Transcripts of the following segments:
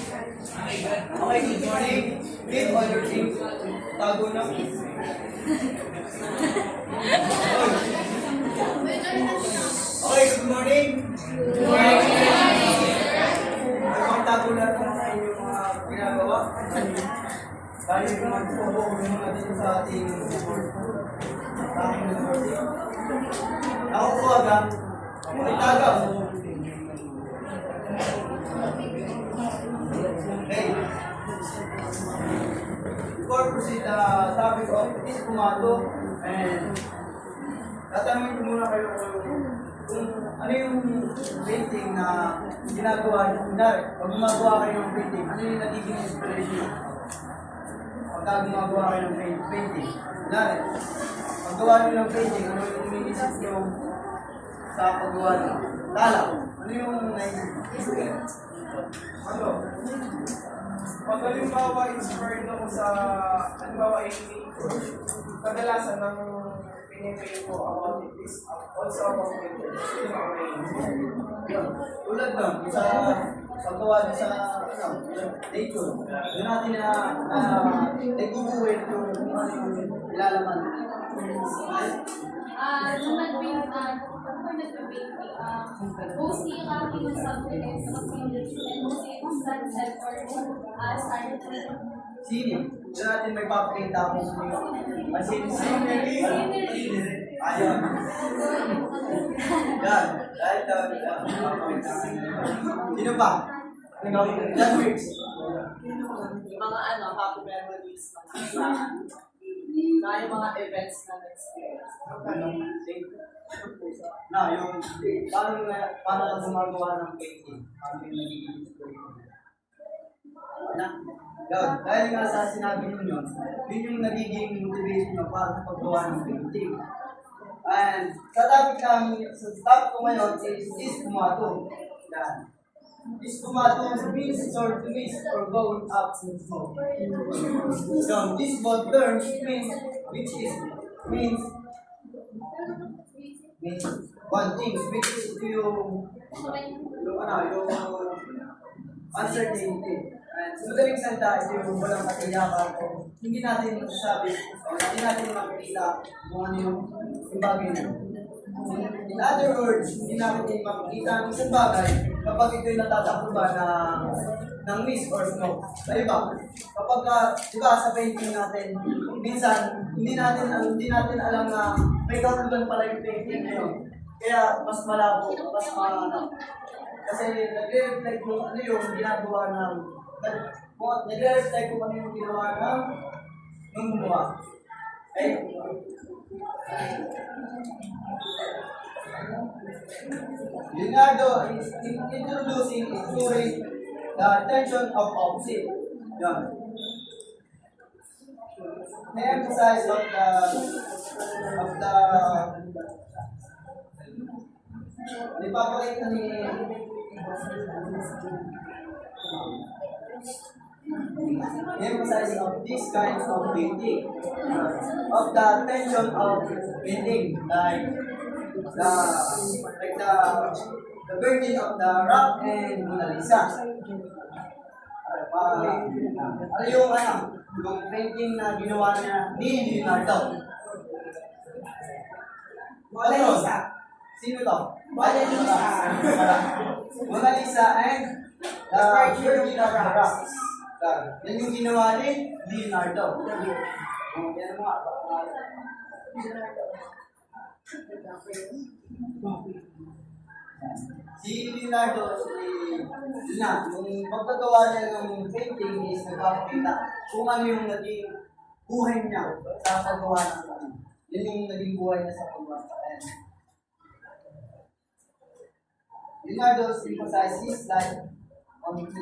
Okay, good morning. Read all your things. Tago na. Okay, good morning. Good morning. Ang tago na ito sa inyong mga ginagawa. Dahil mag-focus muna dito sa ating report. Sa ating reporting. Ako po agad. Itagaw. Okay. Before proceed the topic of Ispumato, and tatanungin ko muna kayo kung ano yung painting na ginagawa nyo. Pag gumagawa kayo ng painting, ano yung nagiging inspiration? Pagka gumagawa kayo ng painting, pag gawa nyo ng painting, ano yung iniisip nyo sa paggawa nyo? Lalaw, ano yung naisip? Ano? Pag halimbawa inspired ako sa, halimbawa kadalasan ng pinipili ko about it is also about nature. Yun ang Yun. Tulad lang, sa paggawa nyo sa nature, doon natin na nagbubuhay yung ilalaman. Nung nag-paint, mostly yung aking subjects of English and mostly yung subject or science. Sino? Doon natin may papakita kung scenery. Ayun. Yan. Dahil sino pa? Language. Yung mga happy memories, yung mga events na na-experience. Na, yung paano ka gumagawa ng painting? Paano yung nagiging inspiration? Na? Yun. Dahil nga sa sinabi nyo yun yung nagiging motivation na para sa paggawa ng painting. And sa topic ko ngayon is Ispumato. Yan. Ispumato means or to mist or going up in smoke. So, this both terms means means one thing, which is yung uncertainty. And sa madaling salita, ito yung walang katiyakan o hindi natin masasabi o hindi natin makikita kung ano yung bagay na. In other words, hindi natin makikita ang isang bagay kapag ito'y natatakbo ng mist or smoke. Sa iba, kapag diba, sa painting natin, minsan hindi natin alam na may kahulugan pala yung painting na yun. Kaya mas malabo, mas maano. Kasi nagre-reflect kung ano yung ginagawa nagre-reflect kung ano yung ginawa ng gumawa. Okay? Leonardo is introducing the attention of opposite. Yan. The emphasize of the ipapakita ni emphasize of these kinds of painting, of the attention of painting, like the Virgin of the Rock and Mona Lisa. Ano yung painting na ginawa niya ni Leonardo? Mona Lisa. Sino to? Mona Lisa. Mona Lisa and the Virgin of the Rock. Yan yung ginawa ni Leonardo. Yan mo nga. Si Leonardo, yung pagkagawa niya ng painting is nagpapakita kung ano yung naging buhay niya sa paggawa ng ano. Yun yung naging buhay niya sa paggawa. Leonardo emphasized his life on hindi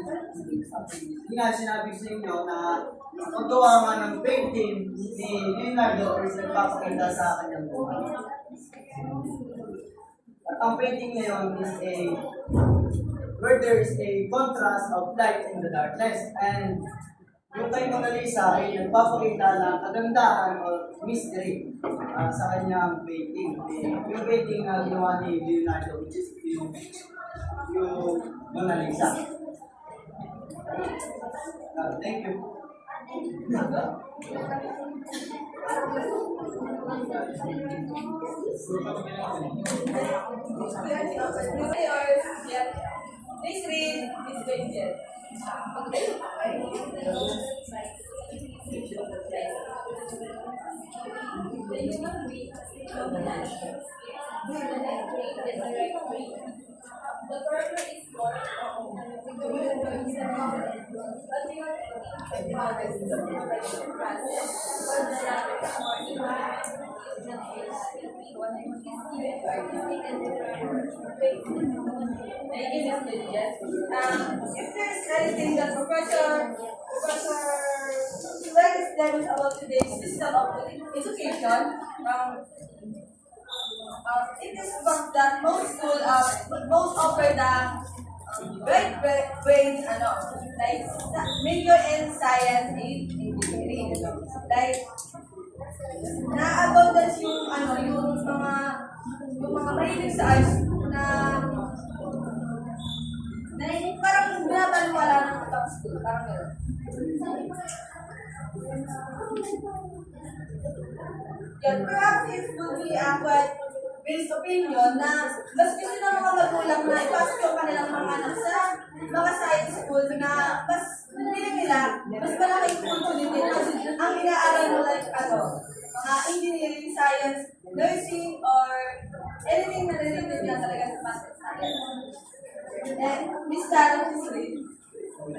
nga sinabi sa inyo na paggawa nga ng painting ni Leonardo is nagpapakita sa kanyang buhay. At ang painting ngayon is where there is a contrast of light in the darkness. And yung kay Mona Lisa ay nagpapakita ng kagandahan o mystery sa kanyang painting. Yung painting na ginawa ni Leonardo, which is yung Mona Lisa. Thank you. Please read this page. The human being is dominant. The further is more, but you are if there's anything that Professor Suarez is telling us about today's system of education, it is from that most school most offer the great grades like major in science and engineering. Like na-abundance yung mga mahilig sa arts na parang binabalwala ng ibang school, parang gano'n. Yun, perhaps it would be a quite based opinion na mas gusto ng mga magulang na ipasok yung kanilang mga anak sa mga science school na mas piling nila, mas malaking opportunity kasi ang inaaral mo like mga engineering, science, nursing, or anything na related na talaga sa math and science. And Miss Darren is ready. So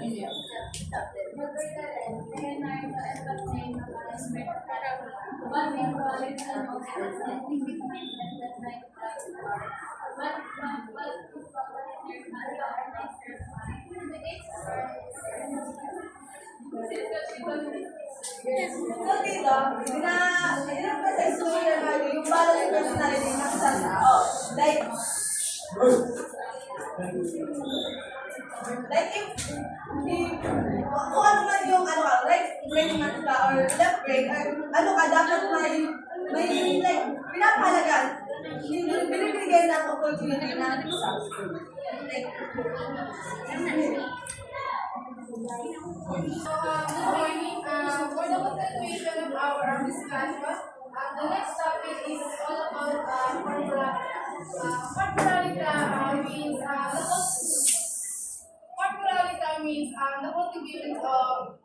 dito, pinaka-emphasize ko yung balanced personality ng isang tao. Like if kung ano man yung right brain man ka or left brain or dapat may like pinapahalagan binibigay ng opportunity na like Good morning. For the continuation of our discussion, the next topic is all about formula. Formula means the contributions of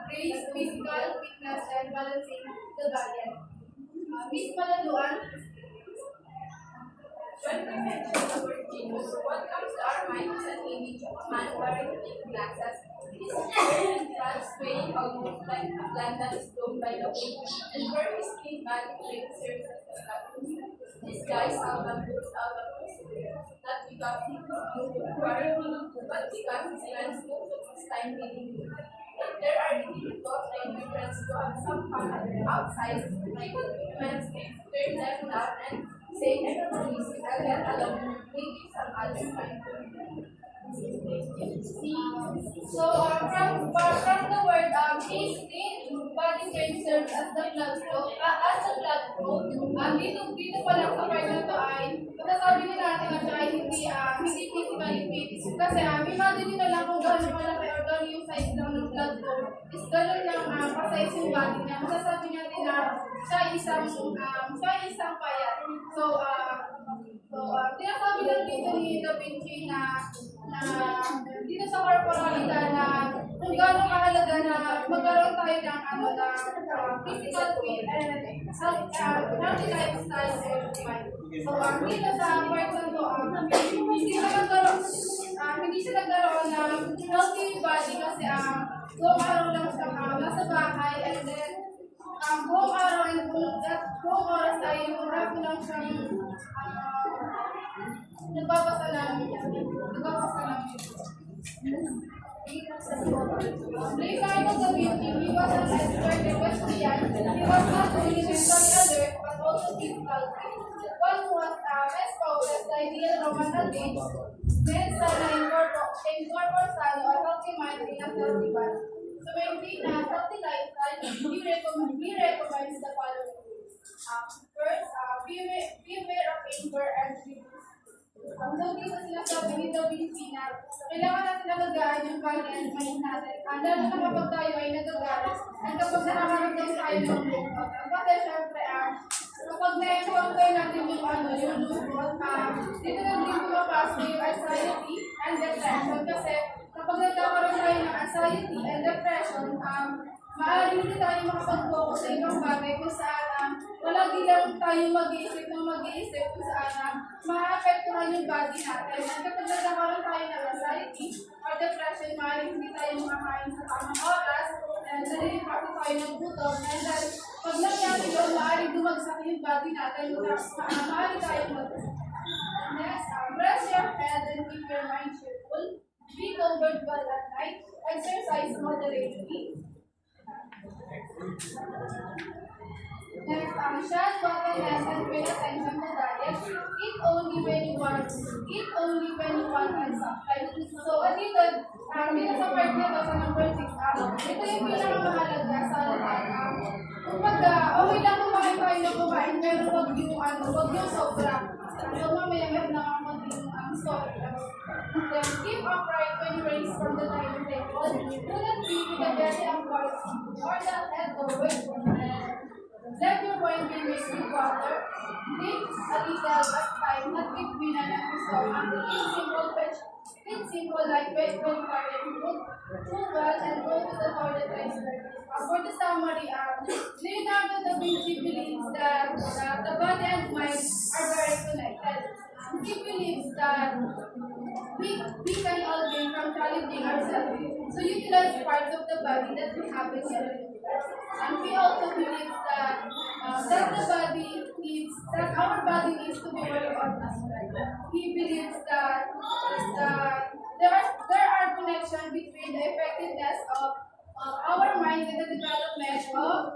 grace, physical fitness, and balancing the diet. Miss Malaluan. When we mention the word genius, what comes to our mind is an image of a man wearing thick glasses. His hair and clad swaying almost like a plant that is blown by the wind, and where his clean body plate serves as a platform. This guy Salman looks out of his spirit, not because he was quarreling, but because his friends most of his time reading books. If there are individuals like my friends who have some fun outside, my compliments turn them down and say everyone is get along, maybe some other time. So from the word his clean body can serve as the blood flow. Dito pa lang sa part na to ay masasabi din natin na siya ay hindi physically fit. Kasi may din nila lang kung gano'n malaki or gano'n yung size lang ng blood flow. Is gano'n lang pa-size yung body niya. Masasabi natin na siya isang payat. So tinasabi lang dito ni Da Vinci na dito sa corporalita na kung gano'ng kahalaga na magkaroon tayo ng physical fit and healthy lifestyle and mind. So dito sa part na to, hindi siya nagkaroon ng healthy body kasi buong araw lang siya nasa bahay and then buong araw and buong oras tayo marami lang siyang nagbabasa namin. Later I was a victim, he was an expert in Wesleyan. He was not only mentally alert but also physically fit. One who was espoused the ideal Roman adage, men sana incorpore sano a healthy mind in a healthy body. To maintain a healthy lifestyle, he recommends the following rules. First, beware of anger and greed. So, dito sinasabi ni Da Vinci na kailangan natin nagagaan yung body and mind natin. Lalo na kapag tayo ay nagagalit at kapag nakakaramdam tayo ng lungkot. Kasi syempre, kapag na-encounter natin yung lungkot, dito na din pumapasok yung anxiety and depression. Kasi kapag nagkakaroon tayo ng anxiety and depression, maaari hindi tayo makapag-focus sa ibang bagay kung saan palagi lang tayo mag-iisip kung saan ma-apektuhan yung body natin. At kapag nagkakaroon tayo ng anxiety or depression, maaari hindi tayo makakain sa tamang oras and nalilipati tayo ng gutom. And then, pag nangyari yun, maaari dumagsak yung body natin. Maaari tayo mag-gutom. Next, rest your head and keep your mind cheerful. Be covered well at night. Exercise moderately. Next, shall water and pay attention to diet. Eat only when you want. Eat only when you want and sometimes. So, dito sa part na to, sa number 6, ito yung pinakamahalaga sa lahat. Kapag okay lang kumain tayo na kumain, pero wag yung sobra. So, mamaya meron na ako yung story. Then, keep upright when you raise from the dining table. Do not be with the belly upward or the head forward. Let your wine be mixed with water. Drink a little at time, not between an stomach. Eat simple like when you are in food. Do well and go to the toilet regularly. For the summary, Leonardo da Vinci believes that the body and mind are very connected. He believes that we can all gain from challenging ourselves to utilize parts of the body that we have in our and we also believe that our body needs to be worked on as well. He believes that there are connections between the effectiveness of our mind and the development of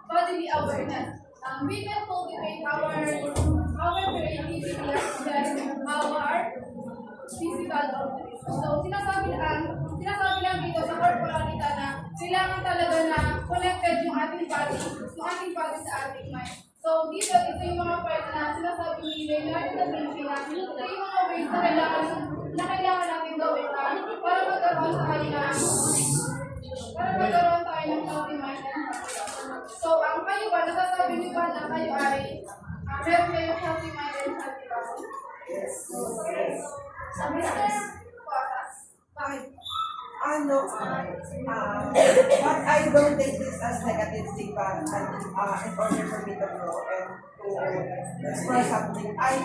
bodily awareness. We can cultivate our creativity as well as our physical abilities. So, sinasabi lang dito sa corporalita na kailangan talaga na connected yung ating body sa ating mind. So, ito yung mga part na sinasabi ni Leonardo da Vinci na ito yung mga ways na kailangan natin gawin para magkaroon tayo ng healthy mind and healthy. So, ang kayo ba, nasasabi niyo ba na kayo ay meron kayong healthy mind and healthy body? Yes. So, Mr. Patas, bakit? But I don't take this as negative feedback in order for me to grow and to explore something. I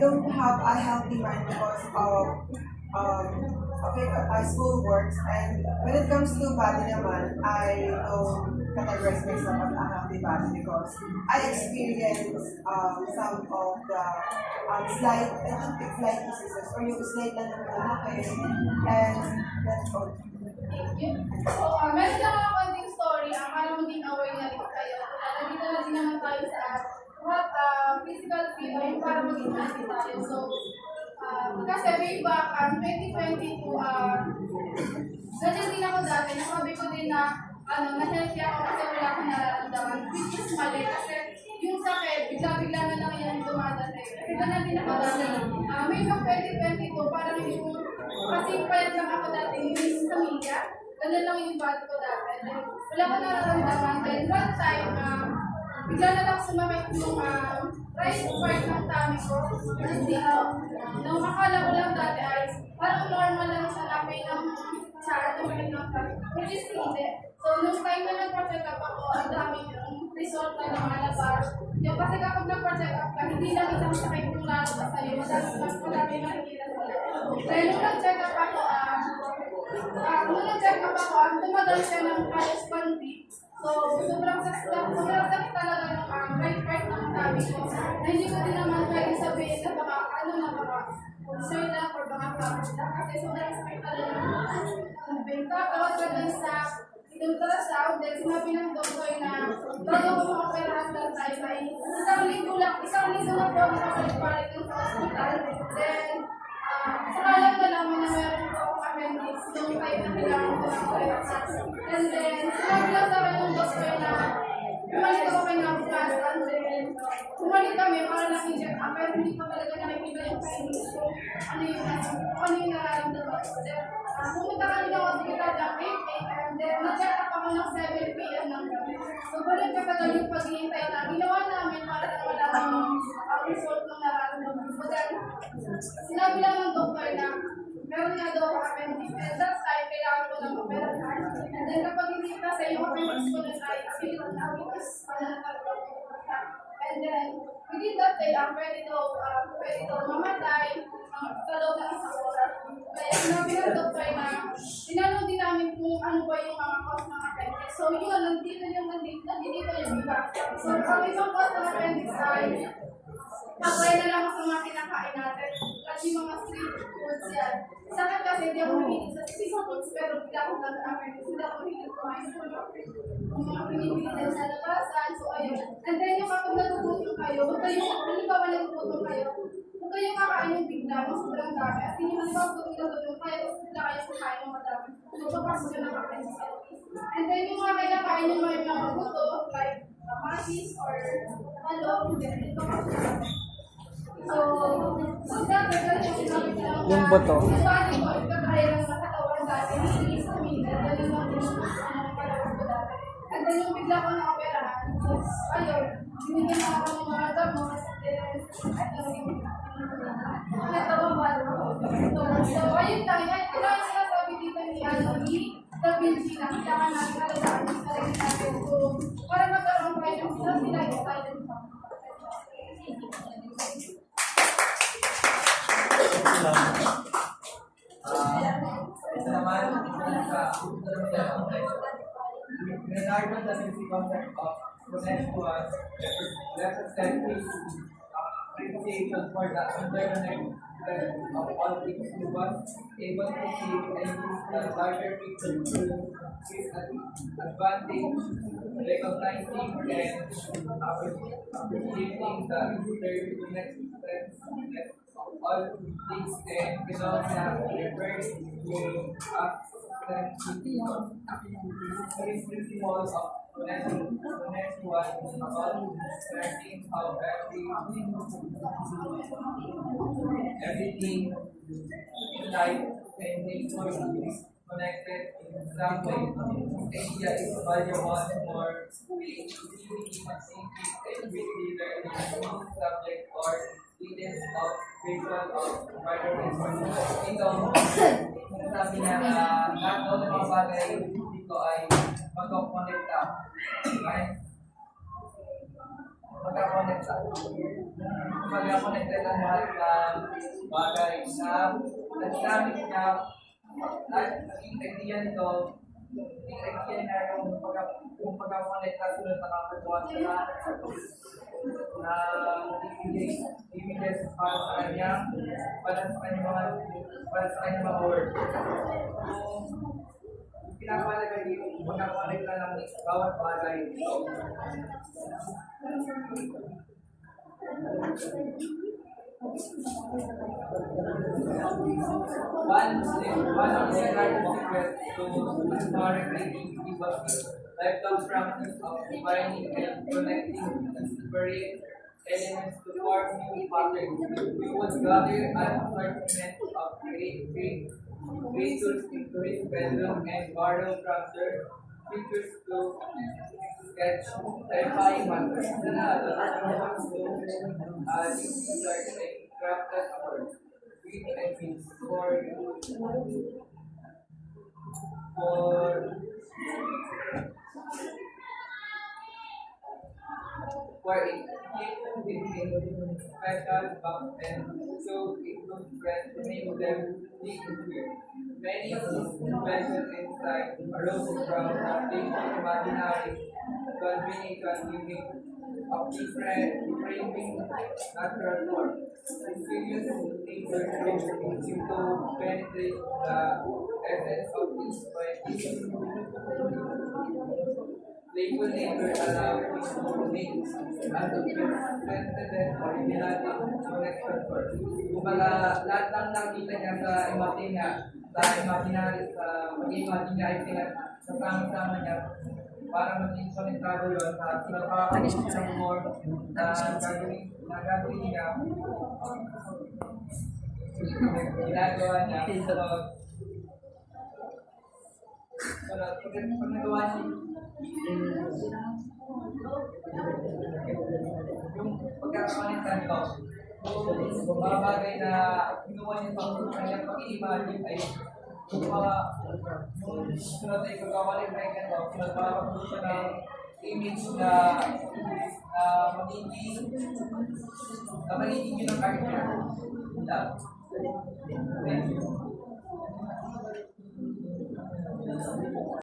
don't have a healthy mind because of school works, and when it comes to body naman, I don't categorize myself as a healthy body because I experience some of the slight diseases or yung slight na lumaki, and that's all. Thank you. So, meron lang ako konting story para maging aware na rin kayo. Nandito na din naman tayo sa physical feeling para maging healthy tayo. So, kasi way back 2022, nandiyan din ako dati, nasabi ko din na na-healthy ako kasi wala akong nararamdaman, which is mali kasi yung sakit, bigla-bigla na lang yan dumadating. Kasi ganun din ako dati. May back 2022, parang yung, kasi payat lang ako dati, yung sa media, ganun lang yung body ko dati. Wala ko nararamdaman. Then one time, bigla na lang sumakit yung right part ng tummy ko. Kasi nung akala ko lang dati ay parang normal lang sa lapay ng chart o ng tummy, which is hindi. So, nung time na nag-check up ako, ang dami yung result na lumalabas. Yung kasi kapag nag-check up ka, hindi lang isang sakit yung lalabas sa'yo. Mas marami makikita sa'yo. Dahil nung nag-check up ako, ang tumagal siya ng halos 1 week. So, sobrang sakit talaga ng right part ng tummy ko. Na hindi ko din naman pwede sabihin na baka concern lang or baka pagod lang. Kasi sobrang sakit talaga ng benta. Tapos ganun sa ultrasound, then sinabi ng doktor na bago ko makaperahan ng time ay isang linggo na po ako nakapalik ng hospital. Then, saka lang nalaman na meron po akong appendix yung time na kailangan ko ng operahan. And then, sinabi lang sa akin ng doktor na bumalik ako kay nabukasan. Then, pero hindi ko talaga nakikita yung findings ko, ano yung nararamdaman ko. Then, pumunta kami ng hospital ng 8 a.m. Then, nag-check up ako ng 7 p.m. ng gabi. So, ganun katagal yung paghihintay na ginawa namin para na malaman yung result ng nararamdaman ko. Then, sinabi lang ng doktor na meron nga daw ako appendix. And that time, kailangan ko ng operahan. And then, kapag hindi kasi yung appendix ko na na-activate na, because and then, within that day, pwede daw mamatay sa loob ng isang oras. Kaya sinabi ng doktor na, tinanong din namin kung ano ba yung mga cause ng appendix. So yun, nandito yung iba. So ang isang cause ng appendix ay, apply na lang sa mga kinakain natin. Kasi mga street foods yan. Sa akin kasi hindi ako mahilig sa street foods, pero bigla akong appendix. Hindi ako mahilig kumain sa mga pinipili din sa labasan. So ayun. And then yung kapag natutunan kayo, huwag kayong kakain yung bigla, mas sobrang dami. At hindi man ikaw kung natutunan kayo, mas bigla kayo kumain ng madami. So papasok yun ang appendix. And then yung mga kinakain yung mga buto, like kamatis or talong, then ito so dati yung sinabi ko lang Yung buto. yung body ko, kaya lang sa katawan dati, hindi sa minute, ganun lang din yung katawan ko dati. And then yung bigla ko na-operahan, ayun, binigyan na ako ng mga gamot, so ayun lang, ito lang yung sinasabi dito ni Da Vinci na kailangan natin alagaan yung sarili natin para magkaroon kayo ng sila excited pa. Ito naman, regarding the basic concept of consensual representative appreciation for the internet of all things you want, able to see and use the larger picture to his advantage, recognizing and appreciating the interdependent strengths of all things and phenomena refers to three principles of connection about learning how everything in life and nature is connected in some way. Idea is valuable for creativity, and quickly learning subject or students of visual of environment. Ito, sabi niya na lahat ng mga bagay dito ay magkakonekta. Right? Magkakonekta. Magkakonekta ng lahat ng bagay na nagamit niya at naging idea nito, naging idea na yung pagkakonekta sunod na kapatuan sa lahat na images para sa kanya, para sa kanyang mga words. Yung pinapalagay dito, magkakalit na ng bawat bagay. One of the largest secrets to historic creativity was the lifelong practice of combining and connecting disparate elements to form new patterns. We would gather an assortment of creatures into his bedroom and borrow from their features to sketch terrifying monsters. These are crafted for where it between special bugs and so it would make them disappear. Many of these inventions inside arose from the imaginary combination of different framing natural forms. Experience nature seems to penetrate the essence of this by playful nature allows to make unprecedented originality connection first. Kumbaga, lahat ng nakita niya sa imaginary, sa pag-imagine niya ay pinasama-sama niya para maging konektado yun at napakagawin ng more na gagawin niya ginagawa niya pag nagawa niya yung pagkakakonektan ko mga bagay na ginawa niya pang kanyang pag-i-imagine ay yung mga sunod ay kagawalin na yung ito, nagpapagod siya ng image na magiging yun ang art niya. Thank you.